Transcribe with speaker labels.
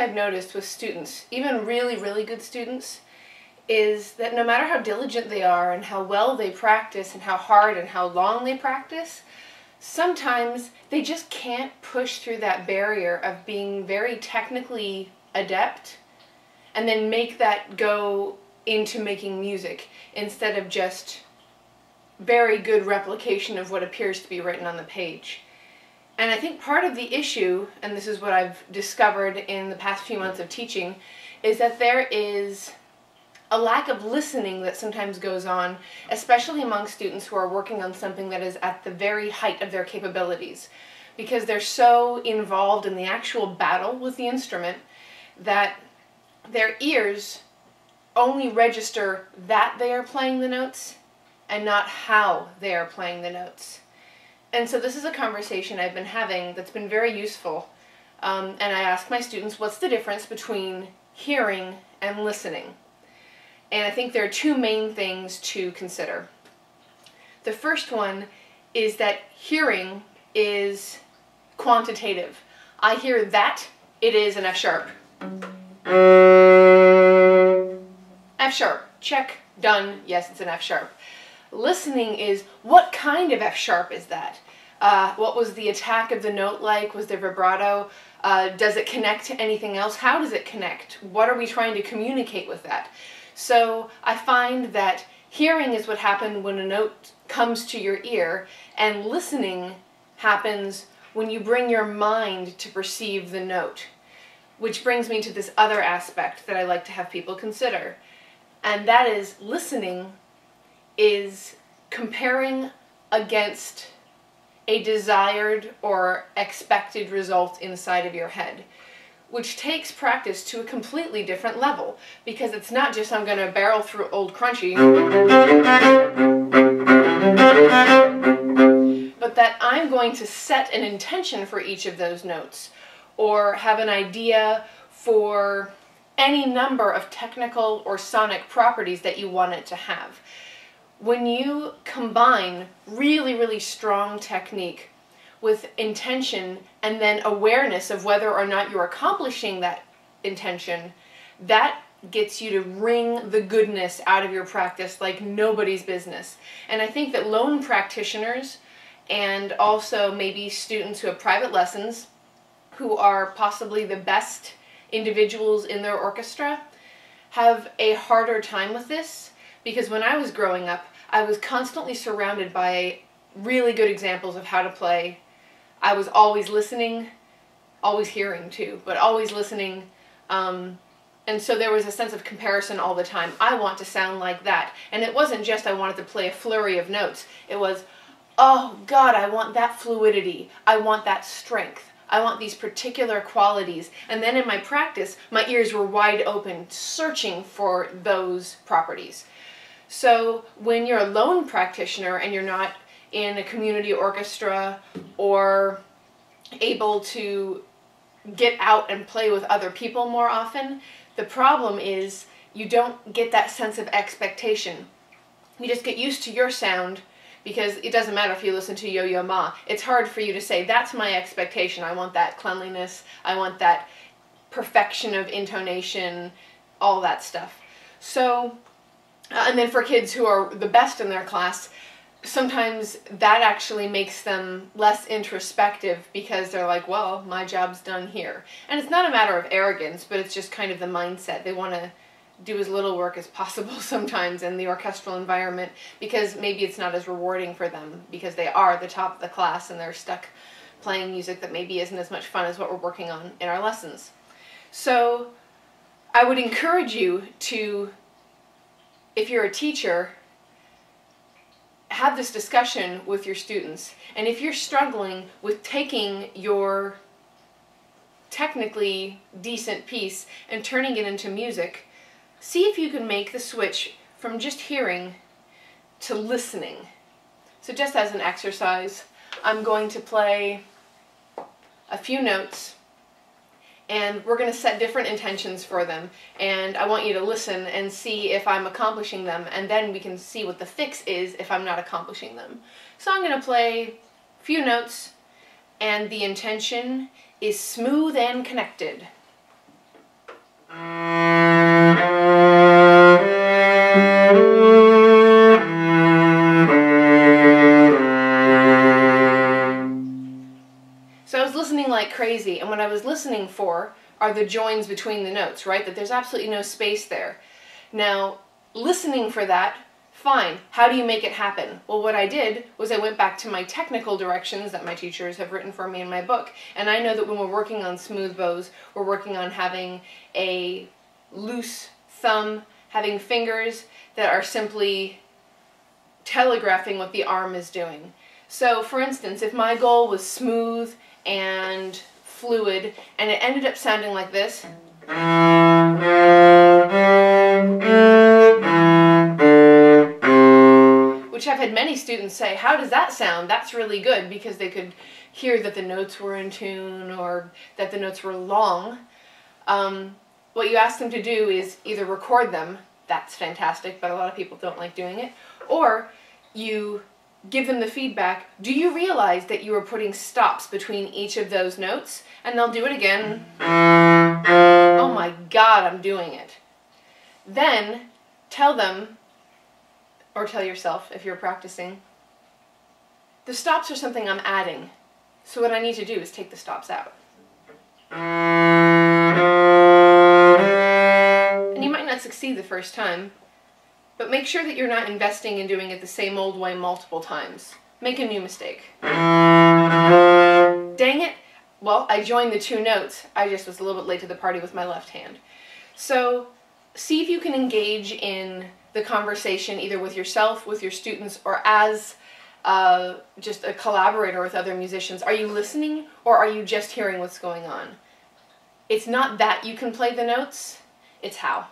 Speaker 1: I've noticed with students, even really, really good students, is that no matter how diligent they are and how well they practice and how hard and how long they practice, sometimes they just can't push through that barrier of being very technically adept and then make that go into making music instead of just very good replication of what appears to be written on the page. And I think part of the issue, and this is what I've discovered in the past few months of teaching, is that there is a lack of listening that sometimes goes on, especially among students who are working on something that is at the very height of their capabilities, because they're so involved in the actual battle with the instrument that their ears only register that they are playing the notes and not how they are playing the notes. And so this is a conversation I've been having that's been very useful. And I ask my students, what's the difference between hearing and listening? And I think there are two main things to consider. The first one is that hearing is quantitative. I hear that, it is an F sharp. F sharp, check, done, yes, it's an F sharp. Listening is, what kind of F sharp is that? What was the attack of the note like? Was there vibrato? Does it connect to anything else? How does it connect? What are we trying to communicate with that? So I find that hearing is what happens when a note comes to your ear, and listening happens when you bring your mind to perceive the note. Which brings me to this other aspect that I like to have people consider. And that is, listening is comparing against a desired or expected result inside of your head, which takes practice to a completely different level, because it's not just I'm going to barrel through Old Crunchy, but that I'm going to set an intention for each of those notes, or have an idea for any number of technical or sonic properties that you want it to have. When you combine really, really strong technique with intention and then awareness of whether or not you're accomplishing that intention, that gets you to wring the goodness out of your practice like nobody's business. And I think that lone practitioners, and also maybe students who have private lessons, who are possibly the best individuals in their orchestra, have a harder time with this, because when I was growing up, I was constantly surrounded by really good examples of how to play. I was always listening, always hearing too, but always listening. And so there was a sense of comparison all the time. I want to sound like that. And it wasn't just I wanted to play a flurry of notes. It was, oh God, I want that fluidity. I want that strength. I want these particular qualities. And then in my practice, my ears were wide open, searching for those properties. So when you're a lone practitioner and you're not in a community orchestra or able to get out and play with other people more often, the problem is you don't get that sense of expectation. You just get used to your sound, because it doesn't matter if you listen to Yo-Yo Ma. It's hard for you to say, that's my expectation. I want that cleanliness. I want that perfection of intonation, all that stuff. So, and then for kids who are the best in their class, sometimes that actually makes them less introspective, because they're like, well, my job's done here. And it's not a matter of arrogance, but it's just kind of the mindset. They want to do as little work as possible sometimes in the orchestral environment, because maybe it's not as rewarding for them, because they are the top of the class and they're stuck playing music that maybe isn't as much fun as what we're working on in our lessons. So I would encourage you to, if you're a teacher, have this discussion with your students. And if you're struggling with taking your technically decent piece and turning it into music, see if you can make the switch from just hearing to listening. So just as an exercise, I'm going to play a few notes, and we're going to set different intentions for them, and I want you to listen and see if I'm accomplishing them, and then we can see what the fix is if I'm not accomplishing them. So I'm going to play a few notes, and the intention is smooth and connected. So I was listening like crazy, and what I was listening for are the joins between the notes, right? That there's absolutely no space there. Now, listening for that, fine. How do you make it happen? Well, what I did was I went back to my technical directions that my teachers have written for me in my book, and I know that when we're working on smooth bows, we're working on having a loose thumb, having fingers that are simply telegraphing what the arm is doing. So, for instance, if my goal was smooth and fluid, and it ended up sounding like this, which I've had many students say, how does that sound? That's really good, because they could hear that the notes were in tune or that the notes were long. What you ask them to do is either record them, that's fantastic, but a lot of people don't like doing it, or you give them the feedback, do you realize that you were putting stops between each of those notes? And they'll do it again. Oh my God, I'm doing it. Then tell them, or tell yourself if you're practicing, the stops are something I'm adding. So what I need to do is take the stops out. And you might not succeed the first time, but make sure that you're not investing in doing it the same old way multiple times. Make a new mistake. Dang it! Well, I joined the two notes. I just was a little bit late to the party with my left hand. So see if you can engage in the conversation either with yourself, with your students, or as just a collaborator with other musicians. Are you listening, or are you just hearing what's going on? It's not that you can play the notes, it's how.